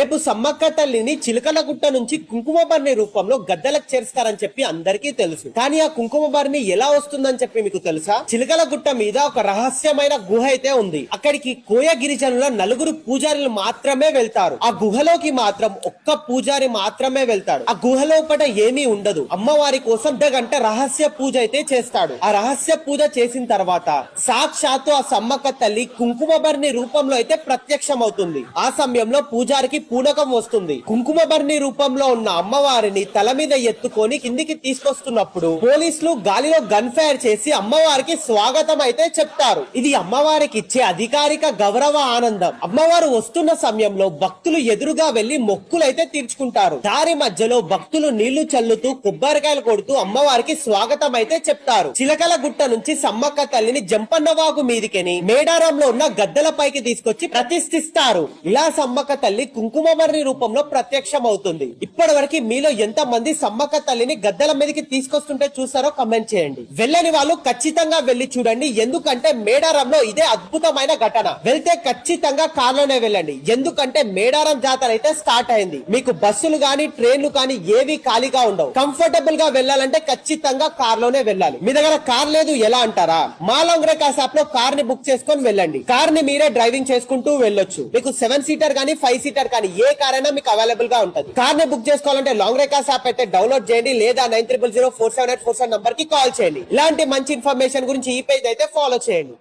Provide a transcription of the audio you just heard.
రేపు సమ్మక్క తల్లిని చిలకలగుట్ట నుంచి కుంకుమబర్ణి రూపంలో గద్దలకు చేరుస్తారని చెప్పి అందరికీ తెలుసు. కానీ ఆ కుంకుమబర్ణి ఎలా వస్తుందని చెప్పి మీకు తెలుసా? చిలకలగుట్ట మీద ఒక రహస్యమైన గుహ అయితే ఉంది. అక్కడికి కోయ గిరిజనుల 4 పూజారులు మాత్రమే వెళ్తారు. ఆ గుహలోకి మాత్రం ఒక్క పూజారి మాత్రమే వెళ్తాడు. ఆ గుహలోపట ఏమీ ఉండదు. అమ్మవారి కోసం గంట రహస్య పూజ అయితే చేస్తాడు. ఆ రహస్య పూజ చేసిన తర్వాత సాక్షాత్తు ఆ సమ్మక్క తల్లి కుంకుమబర్ణి రూపంలో అయితే ప్రత్యక్షమవుతుంది. ఆ సమయంలో పూజారికి పూనకం వస్తుంది. కుంకుమబర్ణి రూపంలో ఉన్న అమ్మవారిని తల మీద ఎత్తుకొని కిందికి తీసుకొస్తున్నప్పుడు పోలీసులు గాలిలో గన్ ఫైర్ చేసి అమ్మవారికి స్వాగతం అయితే చెప్తారు. ఇది అమ్మవారికి ఇచ్చే అధికారిక గౌరవ ఆనందం. అమ్మవారు వస్తున్న సమయంలో భక్తులు ఎదురుగా వెళ్లి మొక్కులైతే తీర్చుకుంటారు. దారి మధ్యలో భక్తులు నీళ్లు చల్లుతూ కొబ్బరికాయలు కొడుతూ అమ్మవారికి స్వాగతం అయితే చెప్తారు. చిలకల గుట్ట నుంచి సమ్మక్క తల్లిని జంపన్నవాగు మీదికెని మేడారంలో ఉన్న గద్దల పైకి తీసుకొచ్చి ప్రతిష్ఠిస్తారు. ఇలా సమ్మక్క తల్లి కుంకుమబర్ణి రూపంలో ప్రత్యక్షం అవుతుంది. ఇప్పటి వరకు మీలో ఎంత మంది సమ్మక్క తల్లిని గద్దల మీదకి తీసుకొస్తుంటే చూసారో కమెంట్ చేయండి. వెళ్ళని వాళ్ళు ఖచ్చితంగా వెళ్లి చూడండి. ఎందుకంటే మేడారంలో ఇదే అద్భుతమైన ఘటన. వెళ్తే ఖచ్చితంగా కార్లోనే వెళ్ళండి. ఎందుకంటే మేడారం జాతర అయితే స్టార్ట్ అయింది. మీకు బస్సులు గాని ట్రైన్లు కానీ ఏవి ఖాళీగా ఉండవు. కంఫర్టబుల్ గా వెళ్ళాలంటే ఖచ్చితంగా కార్లోనే వెళ్ళాలి. మీ దగ్గర కార్ లేదు ఎలా అంటారా? మా లాంగ్ రేకాస్ యాప్ లో కార్ ని బుక్ చేసుకొని వెళ్ళండి. కార్ ని మీరే డ్రైవింగ్ చేసుకుంటూ వెళ్ళొచ్చు. మీకు 7 సీటర్ గానీ 5 సీటర్ కానీ ఏ కార్ అయినా మీకు అవైలబుల్ గా ఉంటుంది. కార్ ని బుక్ చేసుకోవాలంటే లాంగ్ రేకాస్ యాప్ అయితే డౌన్లోడ్ చేయండి, లేదా 90004784 నంబర్ కి కాల్ చేయండి. ఇలాంటి మంచి ఇన్ఫర్మేషన్ గురించి ఈ పేజ్ అయితే ఫాలో చేయండి.